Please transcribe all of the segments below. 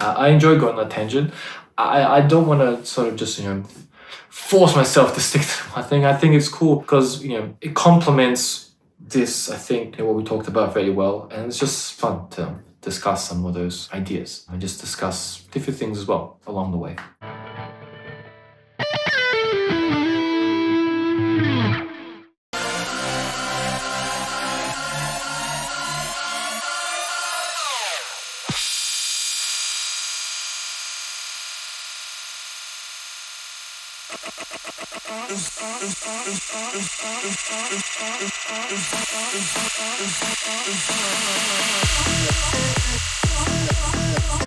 I enjoy going on a tangent. I don't want to sort of just, force myself to stick to my thing. I think it's cool because, it complements this, I think, what we talked about very well. And it's just fun to discuss some of those ideas and just discuss different things as well along the way.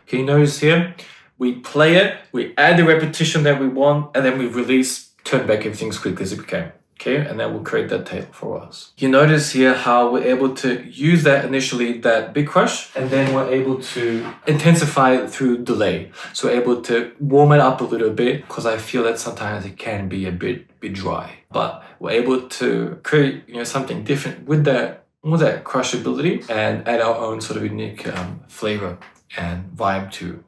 Can you notice here? We play it, we add the repetition that we want, and then we release, turn back everything as quickly as it can. Okay, and that will create that tail for us. You notice here how we're able to use that initially, that big crush, and then we're able to intensify it through delay. So we're able to warm it up a little bit, because I feel that sometimes it can be a bit dry. But we're able to create something different with that crushability and add our own sort of unique flavor and vibe to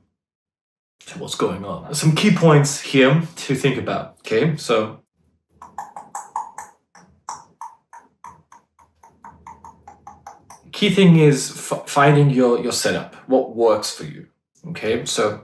what's going on. Some key points here to think about. Okay, so key thing is finding your setup, what works for you. Okay, so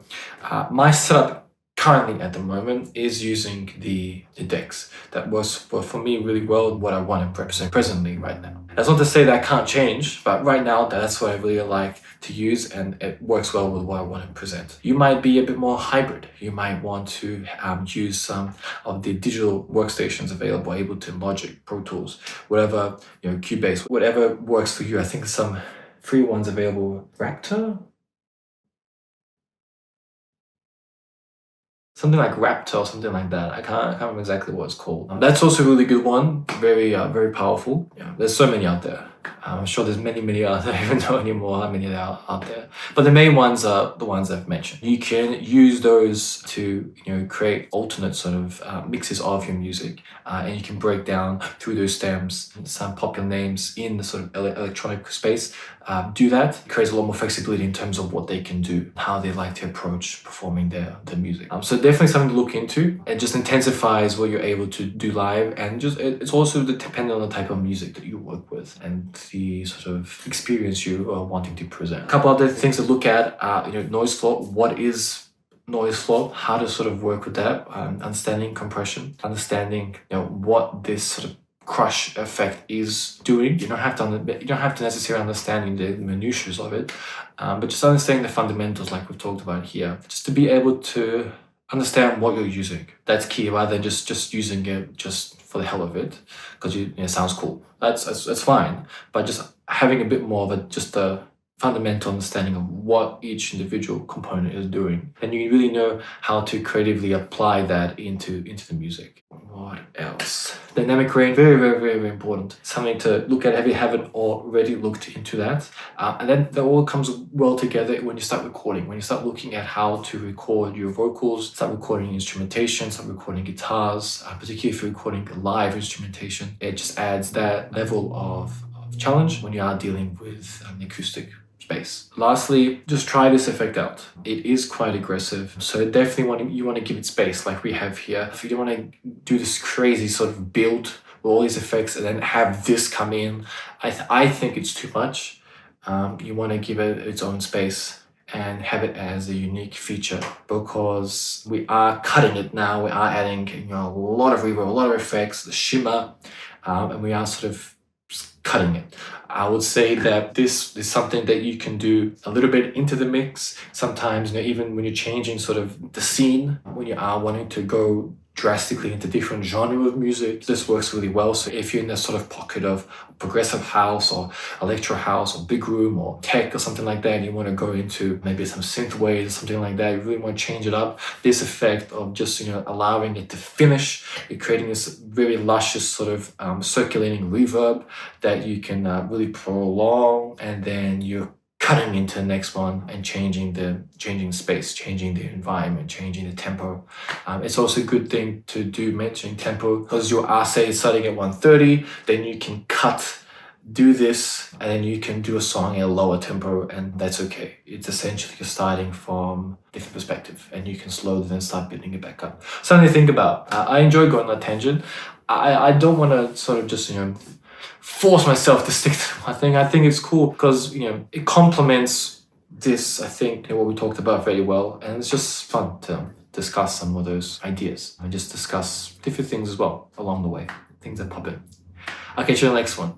my setup currently at the moment is using the decks. That works for me really well, what I want to represent presently right now. That's not to say that I can't change, but right now that's what I really like to use, and it works well with what I want to present. You might be a bit more hybrid. You might want to use some of the digital workstations available, Ableton, Logic, Pro Tools, whatever, Cubase, whatever works for you. I think some free ones available, Raptor? Something like Raptor or something like that. I can't remember exactly what it's called. That's also a really good one. Very powerful. Yeah, there's so many out there. I'm sure there's many out there. I don't even know anymore how many there are out there. But the main ones are the ones I've mentioned. You can use those to create alternate sort of mixes of your music, and you can break down through those stems some popular names in the sort of electronic space. Do that. It creates a lot more flexibility in terms of what they can do, how they like to approach performing their music. So definitely something to look into. It just intensifies what you're able to do live, and it's also dependent on the type of music that you work with and the sort of experience you are wanting to present. A couple other things to look at are noise floor. What is noise floor? How to sort of work with that? Understanding compression, understanding what this sort of crush effect is doing. You don't have to necessarily understand the minutiae of it, but just understanding the fundamentals, like we've talked about here, just to be able to understand what you're using. That's key, rather than just using it just for the hell of it, because it sounds cool. That's fine, but just having a bit more of just a fundamental understanding of what each individual component is doing, and you really know how to creatively apply that into the music. What else? Dynamic range, very important. Something to look at. Have you haven't already looked into that? And then that all comes well together when you start recording. When you start looking at how to record your vocals, start recording instrumentation, start recording guitars, particularly if you're recording live instrumentation, it just adds that level of challenge when you are dealing with an acoustic space. Lastly, just try this effect out. It is quite aggressive, so definitely you want to give it space, like we have here. If you don't want to do this crazy sort of build with all these effects and then have this come in, I think it's too much. You want to give it its own space and have it as a unique feature, because we are cutting it now. We are adding a lot of reverb, a lot of effects, the shimmer, and we are sort of cutting it. I would say that this is something that you can do a little bit into the mix. Sometimes, even when you're changing sort of the scene, when you are wanting to go drastically into different genre of music, this works really well. So if you're in a sort of pocket of progressive house or electro house or big room or tech or something like that, and you want to go into maybe some synth waves or something like that, you really want to change it up, this effect of just allowing it to finish, you're creating this very luscious sort of circulating reverb that you can really prolong, and then you're cutting into the next one and changing space, changing the environment, changing the tempo. It's also a good thing to do mentioning tempo, because your say is starting at 130, then you can cut do this, and then you can do a song at a lower tempo, and that's okay. It's essentially you're starting from a different perspective, and you can slowly then start building it back up. Something to think about. I enjoy going on a tangent. I don't want to sort of just, force myself to stick to my thing. I think it's cool because, it complements this, I think, what we talked about very well, and it's just fun to discuss some of those ideas and just discuss different things as well along the way, things that pop in. Okay, to the next one.